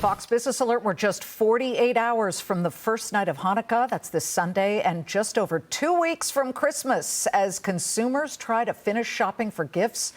Fox Business Alert, we're just 48 hours from the first night of Hanukkah. That's this Sunday, and just over 2 weeks from Christmas. As consumers try to finish shopping for gifts,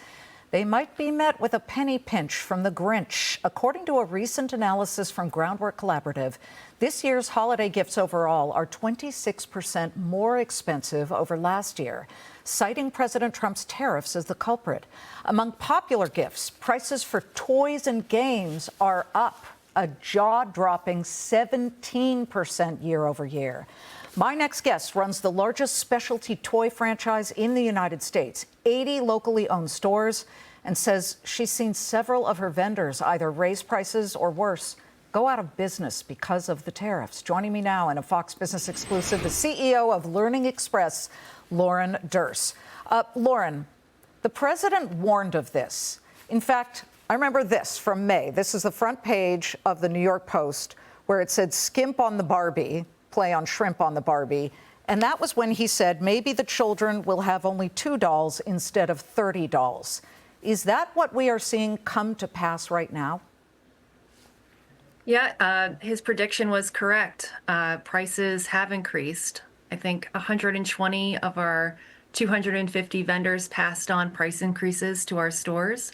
they might be met with a penny pinch from the Grinch. According to a recent analysis from Groundwork Collaborative, this year's holiday gifts overall are 26% more expensive over last year, citing President Trump's tariffs as the culprit. Among popular gifts, prices for toys and games are up a jaw-dropping 17% year over year. My next guest runs the largest specialty toy franchise in the United States, 80 locally owned stores, and says she's seen several of her vendors either raise prices or worse, go out of business because of the tariffs. Joining me now in a Fox Business exclusive, the CEO of Learning Express, Lauren Derse. Lauren, the president warned of this. In fact, I remember this from May. This is the front page of the New York Post where it said skimp on the Barbie, play on shrimp on the Barbie. And that was when he said maybe the children will have only 2 dolls instead of 30 dolls. Is that what we are seeing come to pass right now? Yeah, his prediction was correct. Prices have increased. I think 120 of our 250 vendors passed on price increases to our stores.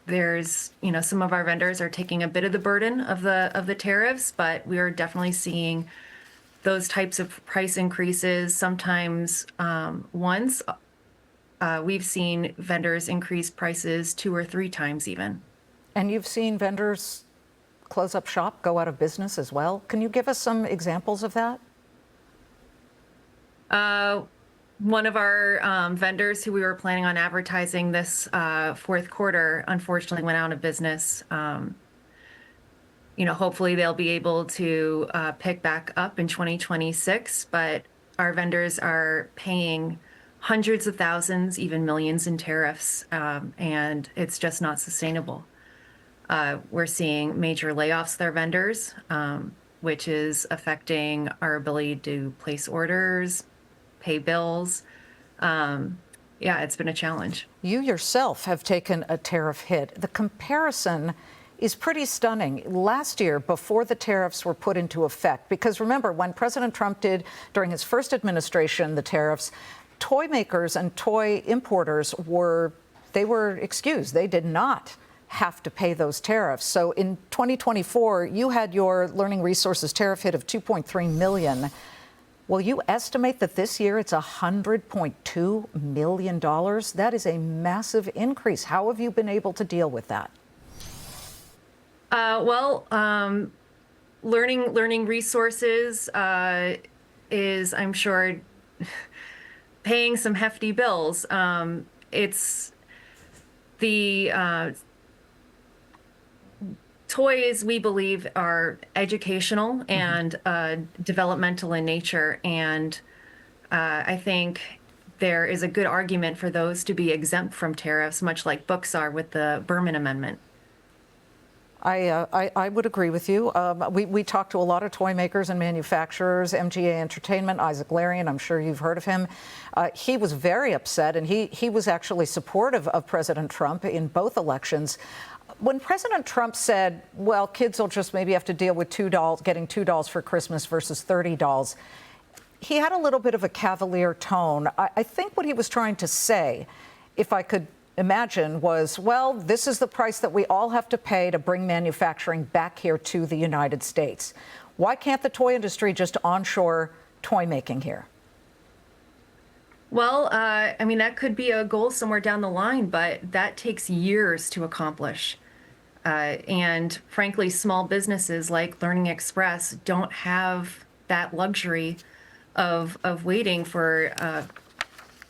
There's, some of our vendors are taking a bit of the burden of the tariffs, but we are definitely seeing those types of price increases. Sometimes once we've seen vendors increase prices 2 or 3 times even. And you've seen vendors close up shop, go out of business as well. Can you give us some examples of that? One of our vendors who we were planning on advertising this fourth quarter, unfortunately went out of business. Hopefully they'll be able to pick back up in 2026, but our vendors are paying hundreds of thousands, even millions in tariffs, and it's just not sustainable. We're seeing major layoffs with our vendors, which is affecting our ability to place orders, pay bills. It's been a challenge. You yourself have taken a tariff hit. The comparison is pretty stunning. Last year, before the tariffs were put into effect, because remember, when President Trump did, during his first administration, the tariffs, toy makers and toy importers were excused. They did not have to pay those tariffs. So in 2024, you had your learning resources tariff hit of $2.3 million. Well, you estimate that this year it's $100.2 million. That is a massive increase. How have you been able to deal with that? Learning resources is, I'm sure, paying some hefty bills. It's the toys, we believe, are educational and developmental in nature, and I think there is a good argument for those to be exempt from tariffs, much like books are with the Berman Amendment. I would agree with you. We talked to a lot of toy makers and manufacturers, MGA Entertainment, Isaac Larian, I'm sure you've heard of him. He was very upset, and he was actually supportive of President Trump in both elections. When President Trump said, well, kids will just maybe have to deal with getting 2 dolls for Christmas versus 30 dolls, he had a little bit of a cavalier tone. I think what he was trying to say, if I could imagine, was, well, this is the price that we all have to pay to bring manufacturing back here to the United States. Why can't the toy industry just onshore toy making here? Well, that could be a goal somewhere down the line, but that takes years to accomplish. And frankly, small businesses like Learning Express don't have that luxury of waiting for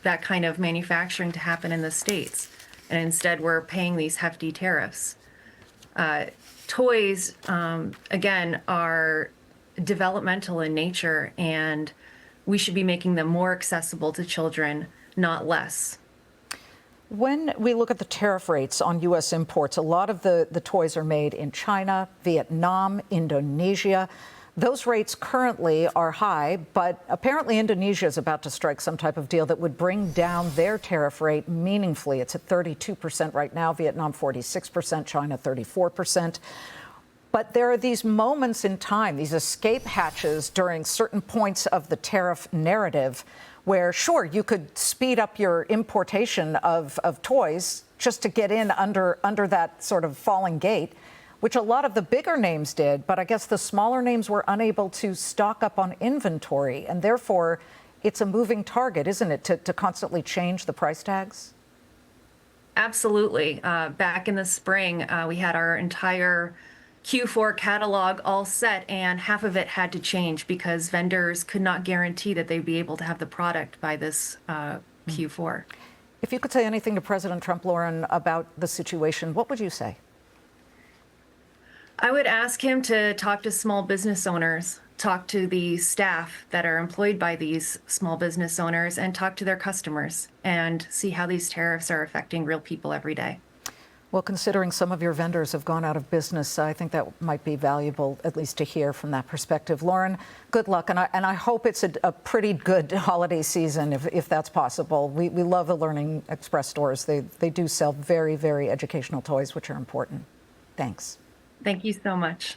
that kind of manufacturing to happen in the States. And instead, we're paying these hefty tariffs. Toys, again, are developmental in nature, and we should be making them more accessible to children, not less. When we look at the tariff rates on U.S. imports, a lot of the toys are made in China, Vietnam, Indonesia. Those rates currently are high, but apparently Indonesia is about to strike some type of deal that would bring down their tariff rate meaningfully. It's at 32% right now, Vietnam 46%, China 34%. But there are these moments in time, these escape hatches during certain points of the tariff narrative where, sure, you could speed up your importation of toys just to get in under that sort of falling gate, which a lot of the bigger names did. But I guess the smaller names were unable to stock up on inventory. And therefore, it's a moving target, isn't it, to constantly change the price tags? Absolutely. Back in the spring, we had our entire Q4 catalog all set, and half of it had to change because vendors could not guarantee that they'd be able to have the product by this Q4. If you could say anything to President Trump, Lauren, about the situation, what would you say? I would ask him to talk to small business owners, talk to the staff that are employed by these small business owners, and talk to their customers and see how these tariffs are affecting real people every day. Well, considering some of your vendors have gone out of business, I think that might be valuable, at least to hear from that perspective. Lauren, good luck, and I hope it's a pretty good holiday season, if that's possible. We love the Learning Express stores. They do sell very, very educational toys, which are important. Thanks. Thank you so much.